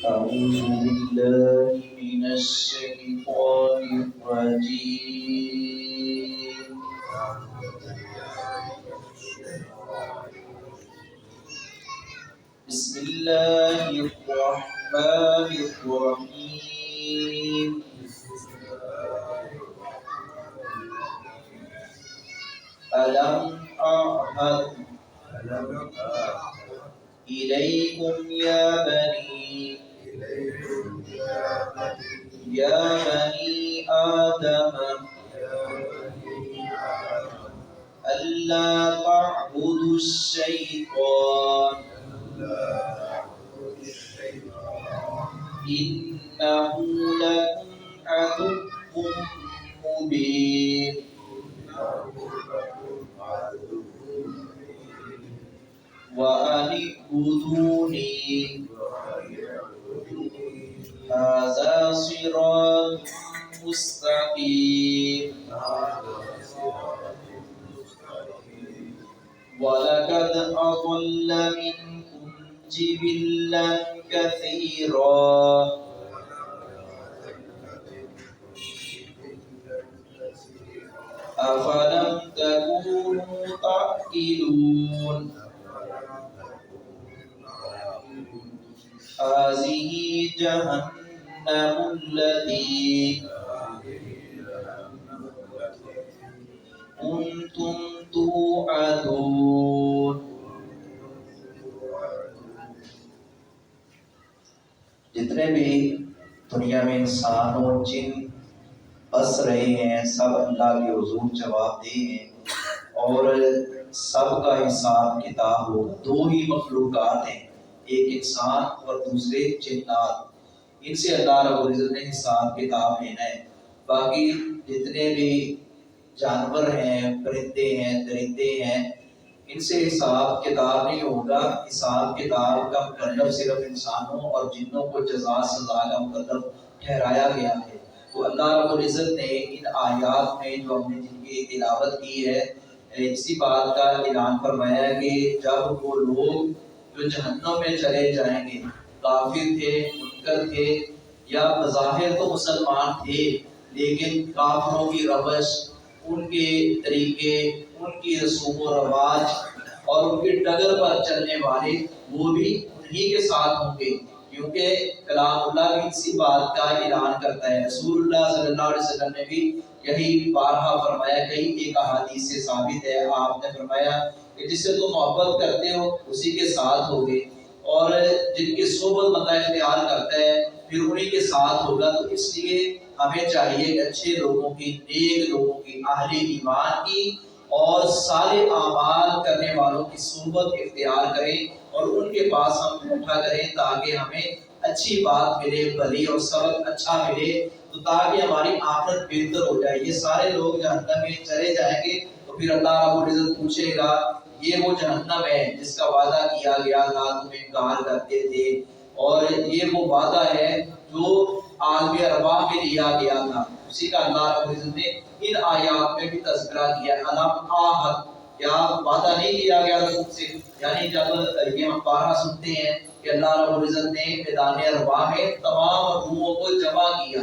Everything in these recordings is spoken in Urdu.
أعوذ بالله من الشيطان الرجيم. بسم الله الرحمن الرحيم. ألم أعهد إليكم يا بني آدم ألا تعبدوا الشيطان إنه لكم عدو مبين. وأن اعبدوني هذا صراط مستقيم. ولقد أضل منكم جبلا كثيرا أفلم تكونوا تعقلون. هذه جهنم التي كنتم توعدون. جتنے بھی دنیا میں انسان اور جن بس رہے ہیں سب اللہ کے حضور جواب دہ ہیں اور سب کا حساب کتاب ہوگا. دو ہی مخلوقات ہیں، ایک انسان اور دوسرے جنات. ان سے اللہ رب العزت نے حساب کتاب لینا ہے. باقی جتنے بھی جانور ہیں، پرندے ہیں، درندے ہیں، ان سے حساب کتاب نہیں ہوگا. حساب کتاب کا مکلف صرف انسانوں اور جنوں کو جزا سزا کا مکلف ٹھہرایا گیا ہے. تو اللہ رب العزت نے ان آیات میں جو ہم نے جن کی تلاوت کی ہے اسی بات کا اعلان فرمایا ہے کہ جب وہ لوگ جو جہنم میں چلے جائیں گے، کافر تھے، منکر تھے یا بظاہر تو مسلمان تھے لیکن کافروں کی روش، ان کے طریقے، ان کی رسوم و رواج اور ان کے ڈگر پر چلنے والے وہ بھی انہی کے ساتھ ہوں گے. کیونکہ کلام اللہ بھی اسی بات کا اعلان کرتا ہے. رسول اللہ صلی اللہ علیہ وسلم نے بھی یہی بارہا فرمایا. کئی ایک احادیث سے ثابت ہے، آپ نے فرمایا کہ جس سے تم محبت کرتے ہو اسی کے ساتھ ہوگے، اور جن کی صحبت بندہ اختیار کرتا ہے پھر انہی کے ساتھ ہوگا. تو اس لیے ہمیں چاہیے کہ اچھے لوگوں کی، نیک لوگوں کی، اہل ایمان کی اور صالح اعمال کرنے والوں کی صحبت اختیار کریں اور ان کے پاس ہم بیٹھا کریں تاکہ ہمیں اچھی بات ملے، بھلی اور سبق اچھا ملے، تو تاکہ ہماری آخرت بہتر ہو جائے. یہ سارے لوگ جہنم میں چلے جائیں گے تو پھر اللہ رب العزت پوچھے گا یہ وہ جہنم ہے جس کا وعدہ کیا گیا تھا، تم انکار کرتے تھے، اور یہ وہ وعدہ ہے جو عالم ارواح میں لیا گیا تھا. اسی کا اللہ رب العزت نے ان آیات میں بھی تذکرہ کیا. علم آہد، کیا وعدہ نہیں کیا گیا تھا تم سے؟ یعنی جب یہ ہم بارہ سنتے ہیں کہ اللہ رب العزت نے میدان ارواح میں تمام روحوں کو جمع کیا،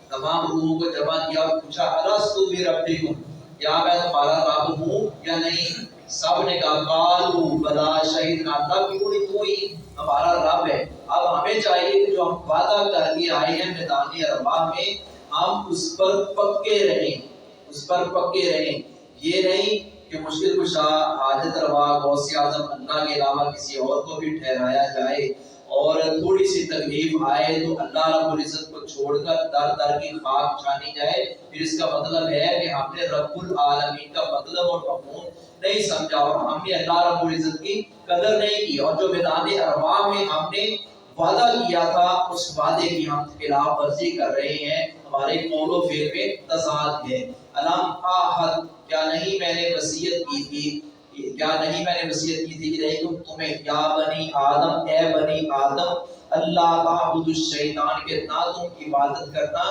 تمام روحوں کو جمع کیا اور پوچھا الستو بربکم، کیا میں تمہارا رب ہوں یا نہیں؟ سب نے کہا قالوا بلا شہدنا، اللہ کیوں نہیں، تو ہی ہمارا رب ہے. اب ہمیں چاہیے کہ جو ہم وعدہ کر کے آئے ہیں میدان ارواح میں ہم اس پر پکے رہیں، اس پر پکے رہیں. یہ نہیں کہ مشکل کشا، حاجت روا، غوث اعظم اللہ کے علاوہ کسی اور کو بھی ٹھہرایا جائے اور تھوڑی سی تکلیف آئے تو اللہ رب العزت کو چھوڑ کر در در کی خاک چھانی جائے. پھر اس کا مطلب ہے کہ ہم نے رب العالمین کا مطلب اور مفہوم نہیں سمجھا اور ہم نے اللہ رب العزت کی قدر نہیں کی، اور جو میدان ارواح میں ہم نے وعدہ کیا تھا اس وعدے کی ہم خلاف ورزی کر رہے ہیں. ہمارے قول و فعل میں تضاد ہے. علم آہد، کیا نہیں میں نے وصیت کی تھی، کیا نہیں میں نے وصیت کی تھی کہ تمہیں یا بنی آدم، اے بنی آدم، اللہ تعبد الشیطان، کے نہ تم عبادت کرنا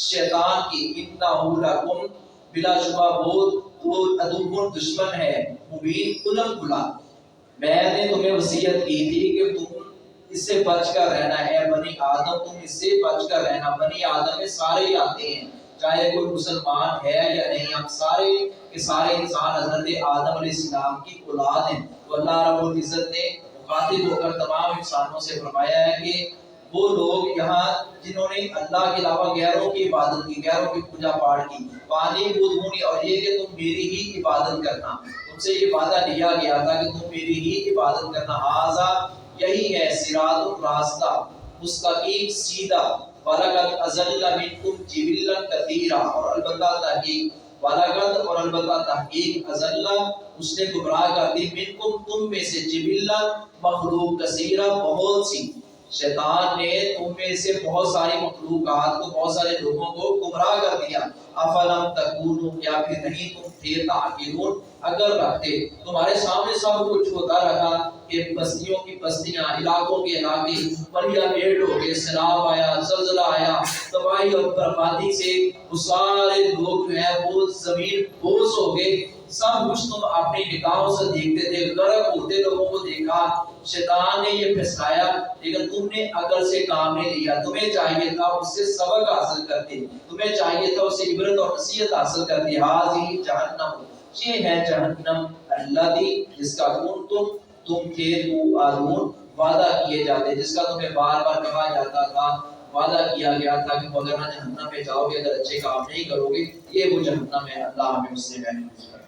شیطان کی، انہ لکم، بلا شبہ وہ عدو دشمن ہے، مبین، کھلم کھلا. میں نے تمہیں وصیت کی تھی کہ تم اس سے بچ کر رہنا ہے، اے بنی آدم تم اس سے بچ کر رہنا۔ بنی آدم میں سارے ہی آتے ہیں، چاہے کوئی مسلمان ہے یا نہیں، ہم سارے کے سارے انسان حضرت آدم علیہ السلام کی اولاد ہیں۔ تو اللہ رب العزت نے مخاطب ہو کر تمام انسانوں سے فرمایا ہے کہ وہ لوگ یہاں جنہوں نے اللہ کے علاوہ غیروں کی عبادت کی، غیروں کی پوجا پاٹ کی، پانی بدھونی، اور یہ کہ تم میری ہی عبادت کرنا، تم سے یہ وعدہ لیا گیا تھا کہ تم میری ہی عبادت کرنا، ہذا یہی ہے صراط راستہ مستقیم سیدھا، وَلَقَدْ أَضَلَّ مِنْكُمْ جِبِلًّا كَثِيرًا، اور البتہ تحقیق، وَلَقَدْ اور البتہ تحقیق، أَضَلَّ اس نے گمراہ کر دی، مِنْكُمْ تم میں سے، جِبِلًّا مخلوق، کثیرہ بہت سی، شیطان نے تم میں سے بہت ساری مخلوقات کو، بہت سارے لوگوں کو گمراہ کر دیا۔ افلم تکونوا، کیا پھر نہیں تم تھے، تعقلون اگر رکھتے، تمہارے سامنے سب کچھ ہوتا رہا کہ بستیوں کی بستیاں، علاقوں کے علاقے پریا پیٹ ہو گئے، سیلاب آیا، زلزلہ آیا، تباہی اور بربادی سے وہ سارے لوگ جو ہیں وہ زمین بوس ہو گئے، سب کچھ تم اپنی نگاہوں سے دیکھتے تھے، غرق ہوتے لوگوں کو دیکھا، شیطان نے یہ پھسلایا، لیکن تم نے عقل سے کام نہیں لیا، تمہیں چاہیے تھا اس سے سبق حاصل کرتے، تمہیں چاہیے تھا اس سے عبرت اور نصیحت حاصل کرتے۔ ہذہ جہنم، یہ ہے جہنم، الذی جس کا تم تھے توعدون وعدہ کیے جاتے، جس کا تمہیں بار بار کہا جاتا تھا، وعدہ کیا گیا تھا کہ اگر جہنم میں جاؤ گے، اگر اچھے کام نہیں کرو گے، یہ وہ جہنم ہے، اللہ ہمیں اس سے محفوظ کرے۔